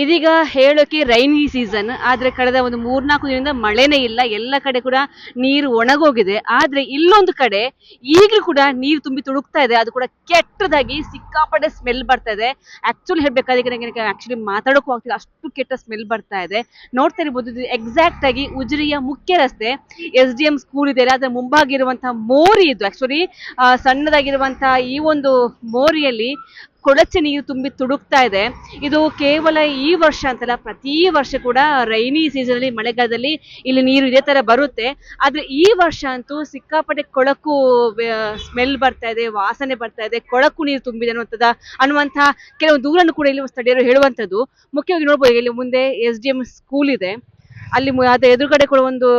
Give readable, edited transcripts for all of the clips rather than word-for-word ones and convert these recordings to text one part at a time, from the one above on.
ಇದೀಗ ಹೇಳೋಕೆ rainy season, ಆದ್ರೆ ಕಳೆದ ಒಂದು 3-4 ದಿನದಿಂದ ಮಳೆನೇ ಇಲ್ಲ. ಎಲ್ಲ ಕಡೆ ಕೂಡ ನೀರು ಒಣಗೋಗಿದೆ. ಆದ್ರೆ ಇಲ್ಲೊಂದು ಕಡೆ ಈಗಲೂ ಕೂಡ ನೀರು ತುಂಬಿ ತುಳುಕ್ತಾ ಇದೆ. ಅದು ಕೂಡ ಕೆಟ್ಟದಾಗಿ ಸಿಕ್ಕಾಪಟ್ಟೆ ಸ್ಮೆಲ್ ಬರ್ತಾ ಇದೆ. ಆಕ್ಚುಲಿ ಹೇಳ್ಬೇಕಾದ್ರೆ ನನಗೆ ಆಕ್ಚುಲಿ ಮಾತಾಡೋಕ್ಕೂ ಆಗ್ತಿಲ್ಲ, ಅಷ್ಟು ಕೆಟ್ಟ ಸ್ಮೆಲ್ ಬರ್ತಾ ಇದೆ. ನೋಡ್ತಾ ಇರ್ಬೋದು, ಇದು ಎಕ್ಸಾಕ್ಟ್ ಆಗಿ ಉಜಿರೆಯ ಮುಖ್ಯ ರಸ್ತೆ, SDM ಸ್ಕೂಲ್ ಇದೆ, ಅದರ ಮುಂಭಾಗಿರುವಂತಹ ಮೋರಿ ಇದು. ಆಕ್ಚುಲಿ ಸಣ್ಣದಾಗಿರುವಂತಹ ಈ ಒಂದು ಮೋರಿಯಲ್ಲಿ ಕೊಳಚೆ ನೀರು ತುಂಬಿ ತುಡುಕ್ತಾ ಇದೆ. ಇದು ಕೇವಲ ಈ ವರ್ಷ ಅಂತಲ್ಲ, ಪ್ರತಿ ವರ್ಷ ಕೂಡ ರೈನಿ ಸೀಸನ್ ಅಲ್ಲಿ, ಮಳೆಗಾಲದಲ್ಲಿ ಇಲ್ಲಿ ನೀರು ಇದೇ ತರ ಬರುತ್ತೆ. ಆದ್ರೆ ಈ ವರ್ಷ ಅಂತೂ ಸಿಕ್ಕಾಪಟ್ಟೆ ಕೊಳಕು ಸ್ಮೆಲ್ ಬರ್ತಾ ಇದೆ, ವಾಸನೆ ಬರ್ತಾ ಇದೆ, ಕೊಳಕು ನೀರು ತುಂಬಿದೆ ಅನ್ನುವಂತಹ ಕೆಲವು ದೂರನ್ನು ಕೂಡ ಇಲ್ಲಿ ಸ್ಥಳೀಯರು ಹೇಳುವಂತದ್ದು. ಮುಖ್ಯವಾಗಿ ನೋಡ್ಬೋದು, ಇಲ್ಲಿ ಮುಂದೆ SDM ಸ್ಕೂಲ್ ಇದೆ, ಅಲ್ಲಿ ಅದ ಎದುರುಗಡೆ ಕೂಡ ಒಂದು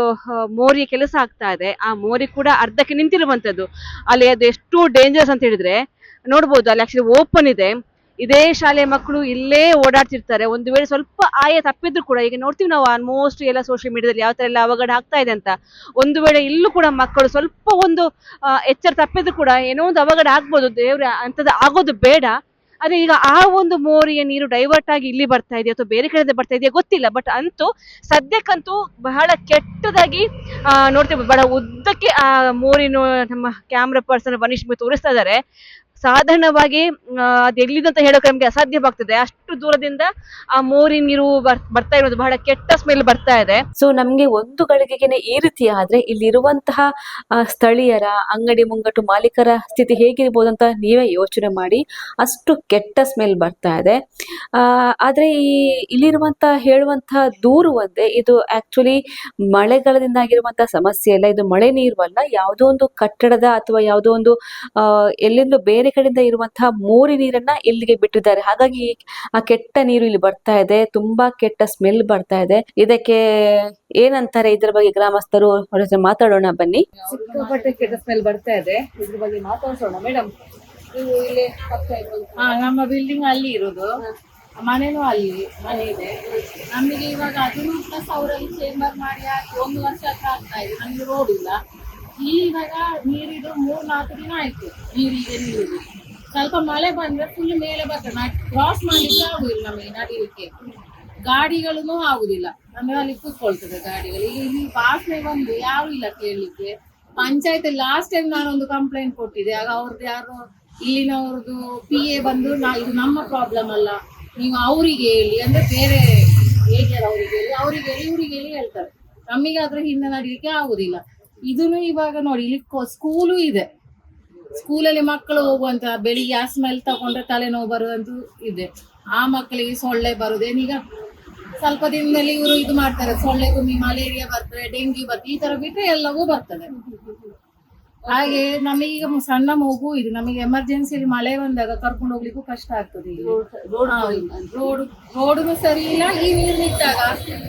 ಮೋರಿಯ ಕೆಲಸ ಆಗ್ತಾ ಇದೆ. ಆ ಮೋರಿ ಕೂಡ ಅರ್ಧಕ್ಕೆ ನಿಂತಿರುವಂತದ್ದು. ಅಲ್ಲಿ ಅದು ಎಷ್ಟು ಡೇಂಜರಸ್ ಅಂತ ಹೇಳಿದ್ರೆ ನೋಡ್ಬೋದು, ಅಲ್ಲಿ ಆಕ್ಚುಲಿ ಓಪನ್ ಇದೆ. ಇದೇ ಶಾಲೆಯ ಮಕ್ಕಳು ಇಲ್ಲೇ ಓಡಾಡ್ತಿರ್ತಾರೆ. ಒಂದು ವೇಳೆ ಸ್ವಲ್ಪ ಆಯ ತಪ್ಪಿದ್ರು ಕೂಡ, ಈಗ ನೋಡ್ತೀವಿ ನಾವು ಆಲ್ಮೋಸ್ಟ್ ಎಲ್ಲ ಸೋಷಿಯಲ್ ಮೀಡಿಯಾದಲ್ಲಿ ಯಾವ ತರ ಎಲ್ಲ ಅವಘಡ ಆಗ್ತಾ ಇದೆ ಅಂತ. ಒಂದು ವೇಳೆ ಇಲ್ಲೂ ಕೂಡ ಮಕ್ಕಳು ಸ್ವಲ್ಪ ಒಂದು ಎಚ್ಚರ ತಪ್ಪಿದ್ರು ಕೂಡ ಏನೋ ಒಂದು ಅವಘಡ ಆಗ್ಬೋದು. ದೇವ್ರ ಅಂತದ್ದು ಆಗೋದು ಬೇಡ. ಅದೇ ಈಗ ಆ ಒಂದು ಮೋರಿಯ ನೀರು ಡೈವರ್ಟ್ ಆಗಿ ಇಲ್ಲಿ ಬರ್ತಾ ಇದೆಯಾ ಅಥವಾ ಬೇರೆ ಕಡೆಯಿಂದ ಬರ್ತಾ ಇದೆಯಾ ಗೊತ್ತಿಲ್ಲ. ಬಟ್ ಅಂತೂ ಸದ್ಯಕ್ಕಂತೂ ಬಹಳ ಕೆಟ್ಟದಾಗಿ ನೋಡ್ತೇವೆ. ಬಹಳ ಉದ್ದಕ್ಕೆ ಆ ಮೋರಿನ ನಮ್ಮ ಕ್ಯಾಮ್ರಾ ಪರ್ಸನ್ ವನೀಶ್ ತೋರಿಸ್ತಾ ಇದ್ದಾರೆ. ಸಾಧಾರಣವಾಗಿ ಅದು ಎಲ್ಲಿದೆ ಅಂತ ಹೇಳೋಕೆ ನಮ್ಗೆ ಅಸಾಧ್ಯವಾಗ್ತದೆ. ಅಷ್ಟು ದೂರದಿಂದ ಆ ಮೋರಿ ನೀರು ಬರ್ತಾ ಇರೋದು, ಬಹಳ ಕೆಟ್ಟ ಸ್ಮೆಲ್ ಬರ್ತಾ ಇದೆ. ಸೊ ನಮ್ಗೆ ಒಂದು ಗಳಿಗೆನೆ ಈ ರೀತಿ ಆದ್ರೆ ಇಲ್ಲಿರುವಂತಹ ಸ್ಥಳೀಯರ, ಅಂಗಡಿ ಮುಂಗಟ್ಟು ಮಾಲೀಕರ ಸ್ಥಿತಿ ಹೇಗಿರ್ಬೋದು ಅಂತ ನೀವೇ ಯೋಚನೆ ಮಾಡಿ. ಅಷ್ಟು ಕೆಟ್ಟ ಸ್ಮೆಲ್ ಬರ್ತಾ ಇದೆ. ಆದ್ರೆ ಇಲ್ಲಿರುವಂತಹ ಹೇಳುವಂತಹ ದೂರು ಒಂದೇ, ಇದು ಆಕ್ಚುಲಿ ಮಳೆಗಾಲದಿಂದ ಆಗಿರುವಂತಹ ಸಮಸ್ಯೆ ಅಲ್ಲ, ಇದು ಮಳೆ ನೀರು ಅಲ್ಲ, ಯಾವುದೋ ಒಂದು ಕಟ್ಟಡದ ಅಥವಾ ಯಾವುದೋ ಒಂದು ಎಲ್ಲಿಂದ ಬೇರೆ ಕಡೆಯಿಂದ ಇರುವಂತಹ ಮೋರಿ ನೀರನ್ನ ಇಲ್ಲಿಗೆ ಬಿಟ್ಟಿದ್ದಾರೆ. ಹಾಗಾಗಿ ಆ ಕೆಟ್ಟ ನೀರು ಇಲ್ಲಿ ಬರ್ತಾ ಇದೆ, ತುಂಬಾ ಕೆಟ್ಟ ಸ್ಮೆಲ್ ಬರ್ತಾ ಇದೆ. ಇದಕ್ಕೆ ಏನಂತಾರೆ ಇದ್ರ ಬಗ್ಗೆ ಗ್ರಾಮಸ್ಥರು, ಅವ್ರ ಜೊತೆ ಮಾತಾಡೋಣ ಬನ್ನಿ. ಸಿಕ್ಕಾಪಟ್ಟೆ ಕೆಟ್ಟ ಸ್ಮೆಲ್ ಬರ್ತಾ ಇದೆ, ಇದ್ರ ಬಗ್ಗೆ ಮಾತಾಡ್ಸೋಣ. ಮೇಡಮ್, ನೀವು ಇಲ್ಲಿ ನಮ್ಮ ಬಿಲ್ಡಿಂಗ್ ಅಲ್ಲಿ ಇರೋದು, ಮನೆನೂ ಅಲ್ಲಿ ಮನೆ ಇದೆ ನಮಗೆ. ಇವಾಗ ಅದನ್ನು ಪ್ಲಸ್ ಅವರಲ್ಲಿ ಚೇಂಬರ್ ಮಾಡಿ ಹಾಕಿ 1 ವರ್ಷ ಹತ್ರ ಆಗ್ತಾ ಇದೆ. ನಮ್ಗೆ ರೋಡ್ ಇಲ್ಲ ಇಲ್ಲಿ. ಇವಾಗ ನೀರಿದು 3-4 ದಿನ ಆಯ್ತು. ನೀರಿಗೆ ಸ್ವಲ್ಪ ಮಳೆ ಬಂದ್ರೆ ಫುಲ್ ಮೇಲೆ ಬರ್ತದೆ. ಕ್ರಾಸ್ ಮಾಡ್ಲಿಕ್ಕೆ ಆಗುದಿಲ್ಲ ನಮಗೆ, ನಡೀಲಿಕ್ಕೆ ಗಾಡಿಗಳೂ ಆಗುದಿಲ್ಲ. ಅಂದ್ರೆ ಅಲ್ಲಿ ಕೂತ್ಕೊಳ್ತದೆ ಗಾಡಿಗಳು. ಇಲ್ಲಿ ವಾಸನೆ ಬಂದು ಯಾರು ಇಲ್ಲ ಕೇಳಲಿಕ್ಕೆ. ಪಂಚಾಯತ್ ಲಾಸ್ಟ್ ಟೈಮ್ ನಾನೊಂದು ಕಂಪ್ಲೇಂಟ್ ಕೊಟ್ಟಿದ್ದೆ. ಆಗ ಅವ್ರದ್ದು ಯಾರು ಇಲ್ಲಿನವ್ರದ್ದು PA ಬಂದು, ಇದು ನಮ್ಮ ಪ್ರಾಬ್ಲಮ್ ಅಲ್ಲ, ನೀವು ಅವರಿಗೆ ಹೇಳಿ ಅಂದ್ರೆ ಬೇರೆ ಏರಿಯಾದ ಅವರಿಗೆ ಹೇಳಿ ಇವ್ರಿಗೆ ಹೇಳಿ ಹೇಳ್ತಾರೆ. ನಮಗೆ ಅದ್ರ ಹಿಂದೆ ನಡೀಲಿಕ್ಕೆ ಆಗುದಿಲ್ಲ. ಇದನ್ನು ಇವಾಗ ನೋಡಿ, ಇಲ್ಲಿ ಸ್ಕೂಲು ಇದೆ. ಸ್ಕೂಲಲ್ಲಿ ಮಕ್ಕಳು ಹೋಗುವಂತ ಬೆಳಿಗ್ಗೆ ಆ ಸ್ಮೆಲ್ ತಗೊಂಡ್ರೆ ತಲೆನೋವು ಬರುವಂತೂ ಇದೆ. ಆ ಮಕ್ಕಳಿಗೆ ಸೊಳ್ಳೆ ಬರುದೇನೀಗ ಸ್ವಲ್ಪ ದಿನದಲ್ಲಿ ಇವರು ಇದು ಮಾಡ್ತಾರೆ, ಸೊಳ್ಳೆ ಕುಮ್ಮಿ ಮಲೇರಿಯಾ ಬರ್ತದೆ, ಡೆಂಗ್ಯೂ ಬರ್ತದೆ, ಈ ತರ ಬಿಟ್ಟರೆ ಎಲ್ಲವೂ ಬರ್ತದೆ. ಹಾಗೆ ನಮಗೀಗ ಸಣ್ಣ ಮಗು ಇದೆ, ನಮಗೆ ಎಮರ್ಜೆನ್ಸಿಯಲ್ಲಿ ಮಳೆ ಬಂದಾಗ ಕರ್ಕೊಂಡು ಹೋಗ್ಲಿಕ್ಕೂ ಕಷ್ಟ ಆಗ್ತದೆ. ರೋಡು ಸರಿ ಇಲ್ಲ. ಈ ನೀರು ನಿಂತಾಗ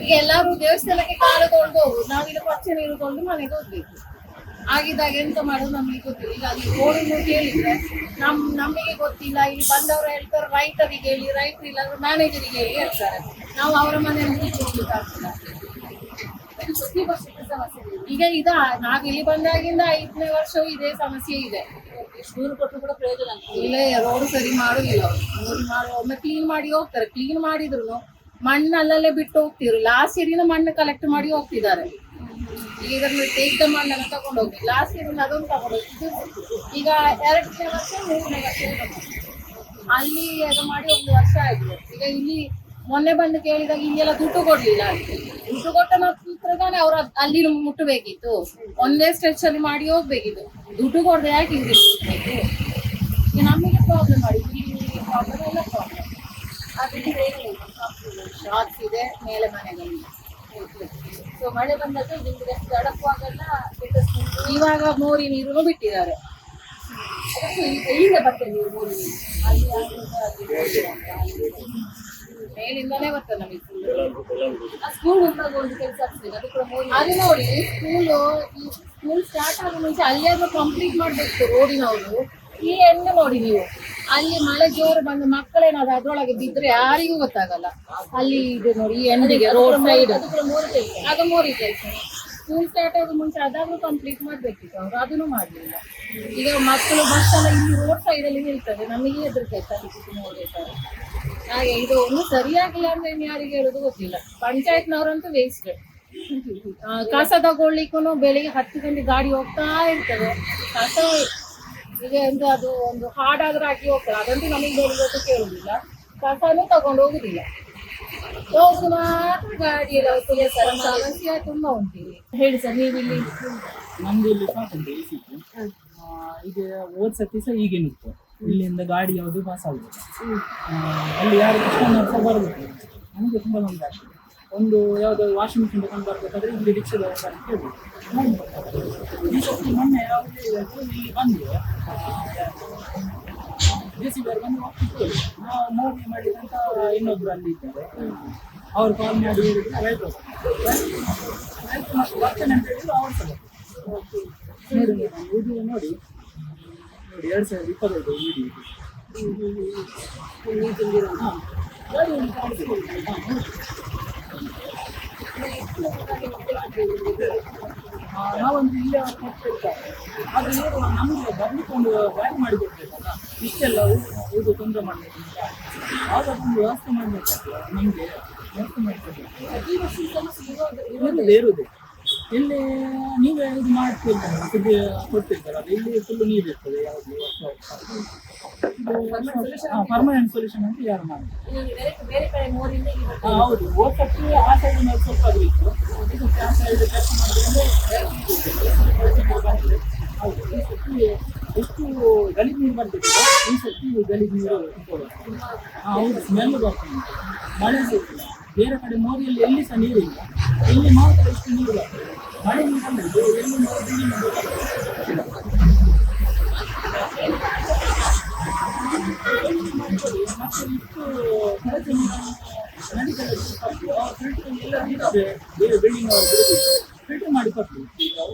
ಈಗ ಎಲ್ಲಾರು ದೇವಸ್ಥಾನಕ್ಕೆ ಕಾಲು ತೊಳ್ದು ಹೋಗುದು, ನಾವಿಲ್ಲಿ ಕೊಚ್ಚೆ ನೀರು ತೊಳ್ದು ಮನೆಗೆ ಹೋಗ್ಬೇಕು. ಆಗಿದ್ದಾಗ ಎಂತ ಮಾಡೋದು ನಮಗೆ ಗೊತ್ತಿಲ್ಲ. ಈಗ ಅಲ್ಲಿ ರೋಡನ್ನು ಕೇಳಿದ್ರೆ ನಮಗೆ ಗೊತ್ತಿಲ್ಲ. ಇಲ್ಲಿ ಬಂದವರು ಹೇಳ್ತಾರೆ ರೈತರಿಗೆ ಹೇಳಿ, ರೈತರು ಇಲ್ಲ ಮ್ಯಾನೇಜರಿಗೆ ಹೇಳಿ ಹೇಳ್ತಾರೆ. ನಾವು ಅವರ ಮನೆಯಲ್ಲಿ ಹೋಗ್ಲಿಕ್ಕಾಗ್ತದೆ. ಈಗ ನಾವ್ ಇಲ್ಲಿ ಬಂದಾಗಿಂದ 5ನೇ ವರ್ಷವೂ ಇದೇ ಸಮಸ್ಯೆ ಇದೆ. ದೂರು ಕೊಟ್ಟರು ಕೂಡ ಪ್ರಯೋಜನ ಇಲ್ಲ. ರೋಡ್ ಸರಿ ಮಾಡುದಿಲ್ಲ ಅವರು. ಒಮ್ಮೆ ಕ್ಲೀನ್ ಮಾಡಿ ಹೋಗ್ತಾರೆ. ಕ್ಲೀನ್ ಮಾಡಿದ್ರು ಮಣ್ಣು ಅಲ್ಲಲ್ಲೇ ಬಿಟ್ಟು ಹೋಗ್ತಿದ್ರು. ಲಾಸ್ಟ್ ಇಯರ್ನ ಮಣ್ಣು ಕಲೆಕ್ಟ್ ಮಾಡಿ ಹೋಗ್ತಿದ್ದಾರೆ. ಈಗ ಇದನ್ನು ತೆಗೆದ ಮಣ್ಣನ್ನು ತಗೊಂಡು ಹೋಗಿ ಲಾಸ್ಟ್ ಇಯರ್ ಅದನ್ನು ತಗೊಂಡು ಹೋಗಿ ಈಗ 2ನೇ ವರ್ಷ 3ನೇ ವರ್ಷ ಅಲ್ಲಿ ಅದು ಮಾಡಿ 1 ವರ್ಷ ಆಗಿದೆ. ಈಗ ಇಲ್ಲಿ ಮೊನ್ನೆ ಬಂದು ಕೇಳಿದಾಗ ಇಲ್ಲೆಲ್ಲ ದುಡ್ಡು ಕೊಡ್ಲಿಲ್ಲ. ದುಡ್ಡು ಕೊಟ್ಟ ನಂತರನೇ ಅವ್ರು ಅಲ್ಲಿ ಮುಟ್ಟಬೇಕಿತ್ತು. ಒಂದೇ ಸ್ಟ್ರೆಚ್ ಅಲ್ಲಿ ಮಾಡಿ ಹೋಗ್ಬೇಕಿತ್ತು. ದುಡ್ಡು ಕೊಡದೆ ಯಾಕೆ ಈಗ ನಮಗೆ ಪ್ರಾಬ್ಲಮ್ ಮಾಡಿ ಪ್ರಾಬ್ಲಮ್ ಎಲ್ಲ ಪ್ರಾಬ್ಲಮ್. ಅದಕ್ಕೆ ಶಾರ್ಟ್ಸ್ ಇದೆ ಮೇಲೆ ಮನೆಗಳಲ್ಲಿ. ಸೊ ಮಳೆ ಬಂದಾಗ ನಿಮ್ಗೆ ಎಷ್ಟು ಅಡಕುವಾಗೆಲ್ಲ ಇವಾಗ ಮೋರಿ ನೀರು ಬಿಟ್ಟಿದ್ದಾರೆ. ಈಗ ಬರ್ತದೆ ನೀರು, ಮೋರಿ ನೀರು ಮೇಲಿಂದಲೇ ಬರ್ತದೆ ನಮಗೆ. ಸ್ಕೂಲ್ ಮುಂದಾಗ ಒಂದು ಕೆಲಸ ಆಗ್ತದೆ, ಅದು ಕೂಡ ಅಲ್ಲಿ ನೋಡಿ. ಸ್ಕೂಲ್ ಸ್ಟಾರ್ಟ್ ಆಗೋ ಮುಂಚೆ ಅಲ್ಲಿಯಾದ್ರೂ ಕಂಪ್ಲೀಟ್ ಮಾಡ್ಬೇಕು ರೋಡಿನವರು. ಈ ಎಣ್ಣೆ ನೋಡಿ ನೀವು, ಅಲ್ಲಿ ಮಳೆ ಜೋರು ಬಂದು ಮಕ್ಕಳೇನಾದ್ರು ಅದ್ರೊಳಗೆ ಬಿದ್ರೆ ಯಾರಿಗೂ ಗೊತ್ತಾಗಲ್ಲ. ಅಲ್ಲಿ ಇದೆ ನೋಡಿ ಈ ಎಂಡಿಗೆ ರೋಡ್ ಸೈಡ್, ಆಗ ಮೋರಿ ಕೆಲಸ. ಸ್ಕೂಲ್ ಸ್ಟಾರ್ಟ್ ಆಗೋ ಮುಂಚೆ ಅದಾದ್ರೂ ಕಂಪ್ಲೀಟ್ ಮಾಡ್ಬೇಕಿತ್ತು ಅವ್ರು, ಅದನ್ನು ಮಾಡ್ಲಿಲ್ಲ. ಈಗ ಮಕ್ಕಳು ಬಸ್ ಎಲ್ಲ ಇಲ್ಲಿ ರೋಡ್ ಸೈಡ್ ಅಲ್ಲಿ ನಿಲ್ತದೆ, ನಮಗೆ ಹೆದರಿಕೆ ನೋಡ್ಬೇಕಾದ್ರೆ. ಹಾಗೆ ಇದು ಒಂದು ಸರಿಯಾಗಿಲ್ಲ ಅಂದ್ರೆ ಇನ್ನು ಯಾರಿಗೆ ಹೇಳೋದು ಗೊತ್ತಿಲ್ಲ. ಪಂಚಾಯತ್ನವರಂತೂ ವೇಸ್ಟ್. ಕಸ ತಗೊಳ್ಲಿಕ್ಕೂ ಬೆಳಿಗ್ಗೆ 10 ಗಂಟೆ ಗಾಡಿ ಹೋಗ್ತಾ ಇರ್ತದೆ. ಕಸ ಈಗ ಎಂತ ಅದು ಒಂದು ಹಾಡಾದ್ರೂ ಹಾಕಿ ಹೋಗ್ತಾರೆ, ಅದಂತೂ ನಮಗೆ ಬೆಳಿಗ್ಗೆ ಕೇಳುದಿಲ್ಲ. ಕಸನೂ ತಗೊಂಡು ಹೋಗುದಿಲ್ಲ, ಹೋಗುದು ಮಾತ್ರ ಗಾಡಿ ಎಲ್ಲ ಹೊತ್ತಿಗೆ ಸಮಸ್ಯೆ ತುಂಬಾ ಉಂಟು ಇಲ್ಲಿ. ಹೇಳಿ ಸರ್, ನೀವಿಲ್ಲಿ? ನಮ್ದು ಇಲ್ಲಿ ಸಾಕುಂಟು ಸಿಕ್ಕು. ಈಗ ಹೋದ್ ಸತಿ ಸಹ ಹೀಗೇನಿತ್ತು, ಇಲ್ಲಿಂದ ಗಾಡಿ ಯಾವುದು ಪಾಸ್ ಆಗುದು, ಅಲ್ಲಿ ಯಾರು ಕಸ್ಟಮರ್ ಸಹ ಬರಬೇಕು. ನಮಗೆ ತುಂಬ ತೊಂದರೆ ಆಗ್ತದೆ. ಒಂದು ಯಾವುದೋ ವಾಷಿಂಗ್ ಮಿಷಿನ್ ತಗೊಂಡು ಬರ್ಬೇಕಾದ್ರೆ ಇಲ್ಲಿ ರಿಕ್ಷಾದ ಕೇಳಬೇಕು. ಈ ಸತಿ ಮೊನ್ನೆ ಯಾವುದೇ ಇಲ್ಲಿ ಬಂದು JCB ಬಂದು ನಾವು ಮೋಡಿ ಮಾಡಿದಂತ ಇನ್ನೊಬ್ರು ಅಲ್ಲಿ ಇದ್ದಾರೆ, ಅವ್ರು ಕಾಲ್ ಮಾಡಿ ಹೇಳಿದ್ರು ಬರ್ತೇನೆ ಅಂತ ಹೇಳಿದ್ರು. ಅವ್ರು ಸಹ ನೋಡಿ ಇದು ನೋಡಿ 2025 ನಾವೊಂದು ಇಲ್ಲೇ ಕೊಟ್ಟಿರ್ತಾರೆ, ಆದರೆ ಇವರು ನಮಗೆ ಬರ್ಲಿಕ್ಕೊಂದು ಗಾಡಿ ಮಾಡಿಕೊಡ್ಬೇಕಲ್ಲ, ಇಷ್ಟೆಲ್ಲ ಇದು ತೊಂದರೆ ಮಾಡಬೇಕು. ಆಗ ಒಂದು ವ್ಯವಸ್ಥೆ ಮಾಡಬೇಕಾಗ್ತದೆ, ನಮಗೆ ವ್ಯವಸ್ಥೆ ಮಾಡಿಕೊಡ್ಬೇಕು. ಇರುವುದೇ ಇಲ್ಲಿ ನೀವೇ ಇದು ಮಾಡ್ತಿರ್ತಾರೆ, ಸುದ್ದಿ ಕೊಡ್ತಿರ್ತಾರೆ, ಅದು ಇಲ್ಲಿ ಫುಲ್ಲು ನೀರು ಇರ್ತದೆ. ಯಾವುದು ಪರ್ಮನೆಂಟ್ ಸೊಲ್ಯೂಷನ್ ಅಂತ ಯಾರು ಮಾಡಿ. ಹೌದು, ಹೋದ ಸರ್ತಿ ಆ ಸೈಡ್ ಸ್ವಲ್ಪ ಅದು ಇತ್ತು, ಇದು ಆ ಸೈಡ್ ಕೆಲಸ ಮಾಡಿದ್ರೆ ಹೌದು. ಈ ಸರ್ತಿ ಎಷ್ಟು ಗಲೀಜು ನೀರು ಬರ್ತಿತ್ತು, ಈ ಸರ್ತಿ ಗಲೀಜು ನೀರು ಹೌದು, ಸ್ಮೆಲ್ ಬರ್ತದೆ. ಮಳೆ ಸಿಗ್ತಿಲ್ಲ, ಬೇರೆ ಕಡೆ ಮೋರಿಯಲ್ಲಿ ಎಲ್ಲಿ ಸಹ ನೀರಿಲ್ಲ, ಇಲ್ಲಿ ಮಾತ್ರ ಎಷ್ಟು ನೀರು ಬರ್ತದೆ. ಮಳೆ ನೀರಲ್ಲ, ಇದು ಎಲ್ಲಿ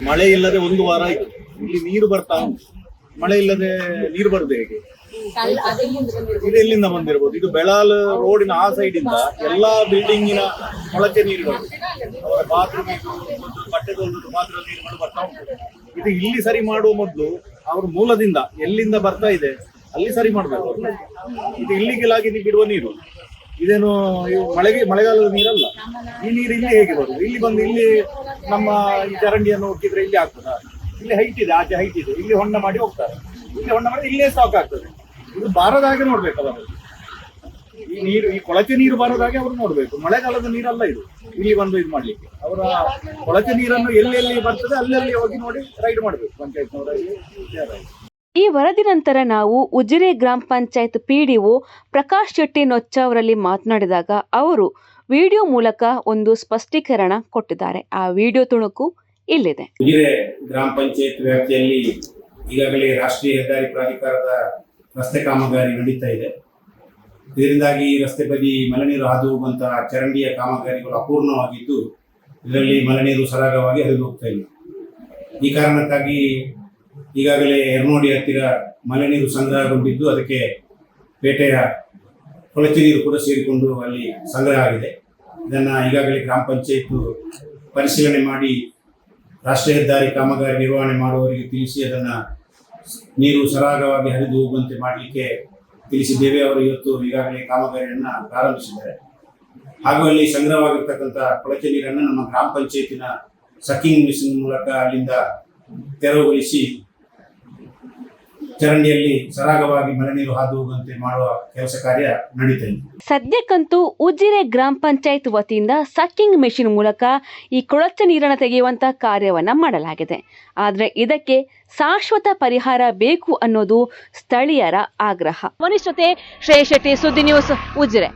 ಮಳೆ ಇಲ್ಲದೆ 1 ವಾರ ಆಯ್ತು, ಇಲ್ಲಿ ನೀರು ಬರ್ತಾ ಉಂಟು. ಮಳೆ ಇಲ್ಲದೆ ನೀರು ಬರುದು ಹೇಗೆ? ಇದು ಎಲ್ಲಿಂದ ಬಂದಿರಬಹುದು? ಇದು ಬೆಳಾಲ್ ರೋಡಿನ ಆ ಸೈಡ್ ಇಂದ ಎಲ್ಲಾ ಬಿಲ್ಡಿಂಗಿನ ಮೊಳಕೆ ನೀರುಗಳು, ಅವರ ಬಾತ್ರೂಮ್, ಬಟ್ಟೆ ತೊಳೆದು ಬಾತ್ರೂಮ್ ನೀರುಗಳು ಬರ್ತಾ ಉಂಟು. ಇದು ಇಲ್ಲಿ ಸರಿ ಮಾಡುವ ಮೊದಲು ಅವರು ಮೂಲದಿಂದ ಎಲ್ಲಿಂದ ಬರ್ತಾ ಇದೆ ಅಲ್ಲಿ ಸರಿ ಮಾಡಬೇಕು. ಇದು ಇಲ್ಲಿಗೆಲಾಗಿ ಬಿಡುವ ನೀರು, ಇದೇನು ಮಳೆಗಾಲದ ನೀರಲ್ಲ. ಈ ನೀರು ಇಲ್ಲಿ ಹೇಗೆ ಬರುದು? ಇಲ್ಲಿ ಬಂದು ಇಲ್ಲಿ ನಮ್ಮ ಈ ಚರಂಡಿಯನ್ನು ಹೋಗಿದ್ರೆ ಇಲ್ಲಿ ಆಗ್ತದ? ಇಲ್ಲಿ ಹೈಟ್ ಇದೆ, ಆಚೆ ಹೈಟ್ ಇದೆ, ಇಲ್ಲಿ ಹೊಂಡ ಮಾಡಿ ಹೋಗ್ತಾರೆ, ಇಲ್ಲಿ ಹೊಂಡ ಮಾಡಿ ಇಲ್ಲೇ ಸ್ಟಾಕ್ ಆಗ್ತದೆ. ಇದು ಬಾರದ ಹಾಗೆ ನೋಡ್ಬೇಕು ಅವರು. ಈ ನೀರು, ಈ ಕೊಳಚೆ ನೀರು ಬಾರದ ಹಾಗೆ ಅವರು ನೋಡ್ಬೇಕು. ಮಳೆಗಾಲದ ನೀರಲ್ಲ ಇದು ಇಲ್ಲಿ ಬಂದು ಇದು ಮಾಡ್ಲಿಕ್ಕೆ. ಅವರ ಕೊಳಚೆ ನೀರನ್ನು ಎಲ್ಲೆಲ್ಲಿ ಬರ್ತದೆ ಅಲ್ಲೆಲ್ಲಿ ಹೋಗಿ ನೋಡಿ ರೈಡ್ ಮಾಡ್ಬೇಕು ಪಂಚಾಯತ್ನವರಲ್ಲಿ. ಈ ವರದಿ ನಂತರ ನಾವು ಉಜಿರೆ ಗ್ರಾಮ ಪಂಚಾಯತ್ PDO ಪ್ರಕಾಶ್ ಶೆಟ್ಟಿ ನೊಚ್ಚ ಅವರಲ್ಲಿ ಮಾತನಾಡಿದಾಗ ಅವರು ವಿಡಿಯೋ ಮೂಲಕ ಒಂದು ಸ್ಪಷ್ಟೀಕರಣ ಕೊಟ್ಟಿದ್ದಾರೆ. ಆ ವಿಡಿಯೋ ತುಣುಕು ಇಲ್ಲಿದೆ. ಉಜಿರೆ ಗ್ರಾಮ ಪಂಚಾಯತ್ ವ್ಯಾಪ್ತಿಯಲ್ಲಿ ಈಗಾಗಲೇ ರಾಷ್ಟ್ರೀಯ ಹೆದ್ದಾರಿ ಪ್ರಾಧಿಕಾರದ ರಸ್ತೆ ಕಾಮಗಾರಿ ನಡೀತಾ ಇದೆ. ಇದರಿಂದಾಗಿ ಈ ರಸ್ತೆ ಬದಿ ಮಳೆನೀರು ಹಾದು ಹೋಗುವಂತಹ ಚರಂಡಿಯ ಕಾಮಗಾರಿಗಳು ಅಪೂರ್ಣವಾಗಿದ್ದು, ಇದರಲ್ಲಿ ಮಳೆನೀರು ಸರಾಗವಾಗಿ ಹರಿದು ಹೋಗ್ತಾ ಇಲ್ಲ. ಈ ಕಾರಣಕ್ಕಾಗಿ ಈಗಾಗಲೇ ಎರ್ನೋಡಿ ಹತ್ತಿರ ಮಳೆನೀರು ಸಂಗ್ರಹಗೊಂಡಿದ್ದು, ಅದಕ್ಕೆ ಪೇಟೆಯ ಕೊಳಚೆ ನೀರು ಕೂಡ ಸೇರಿಕೊಂಡು ಅಲ್ಲಿ ಸಂಗ್ರಹ ಆಗಿದೆ. ಇದನ್ನು ಈಗಾಗಲೇ ಗ್ರಾಮ ಪಂಚಾಯತ್ ಪರಿಶೀಲನೆ ಮಾಡಿ ರಾಷ್ಟ್ರೀಯ ಹೆದ್ದಾರಿ ಕಾಮಗಾರಿ ನಿರ್ವಹಣೆ ಮಾಡುವವರಿಗೆ ತಿಳಿಸಿ ಅದನ್ನು ನೀರು ಸರಾಗವಾಗಿ ಹರಿದು ಹೋಗುವಂತೆ ಮಾಡಲಿಕ್ಕೆ ತಿಳಿಸಿದ್ದೇವೆ. ಅವರು ಇವತ್ತು ಈಗಾಗಲೇ ಕಾಮಗಾರಿಯನ್ನು ಪ್ರಾರಂಭಿಸಿದ್ದಾರೆ. ಹಾಗೂ ಅಲ್ಲಿ ಸಂಗ್ರಹವಾಗಿರ್ತಕ್ಕಂಥ ಕೊಳಚೆ ನೀರನ್ನು ನಮ್ಮ ಗ್ರಾಮ ಪಂಚಾಯತಿನ ಸಕ್ಕಿಂಗ್ ಮಿಷನ್ ಮೂಲಕ ಅಲ್ಲಿಂದ ತೆರವುಗೊಳಿಸಿ ಚರಂಡಿಯಲ್ಲಿ ಸರಾಗವಾಗಿ ಮಳೆ ನೀರು ಹಾದು ಹೋಗುವಂತೆ ಮಾಡುವ ಕೆಲಸ ಕಾರ್ಯ ನಡೀತಾ ಇದೆ. ಸದ್ಯಕ್ಕಂತೂ ಉಜಿರೆ ಗ್ರಾಮ ಪಂಚಾಯತ್ ವತಿಯಿಂದ ಸಕ್ಕಿಂಗ್ ಮೆಷಿನ್ ಮೂಲಕ ಈ ಕೊಳಚೆ ನೀರನ್ನು ತೆಗೆಯುವಂತಹ ಕಾರ್ಯವನ್ನ ಮಾಡಲಾಗಿದೆ. ಆದರೆ ಇದಕ್ಕೆ ಶಾಶ್ವತ ಪರಿಹಾರ ಬೇಕು ಅನ್ನೋದು ಸ್ಥಳೀಯರ ಆಗ್ರಹ. ಮನೀಶ್ ಜೊತೆ ಶ್ರೇಯಸ್ ಶೆಟ್ಟಿ, ಸುದ್ದಿ ನ್ಯೂಸ್, ಉಜಿರೆ.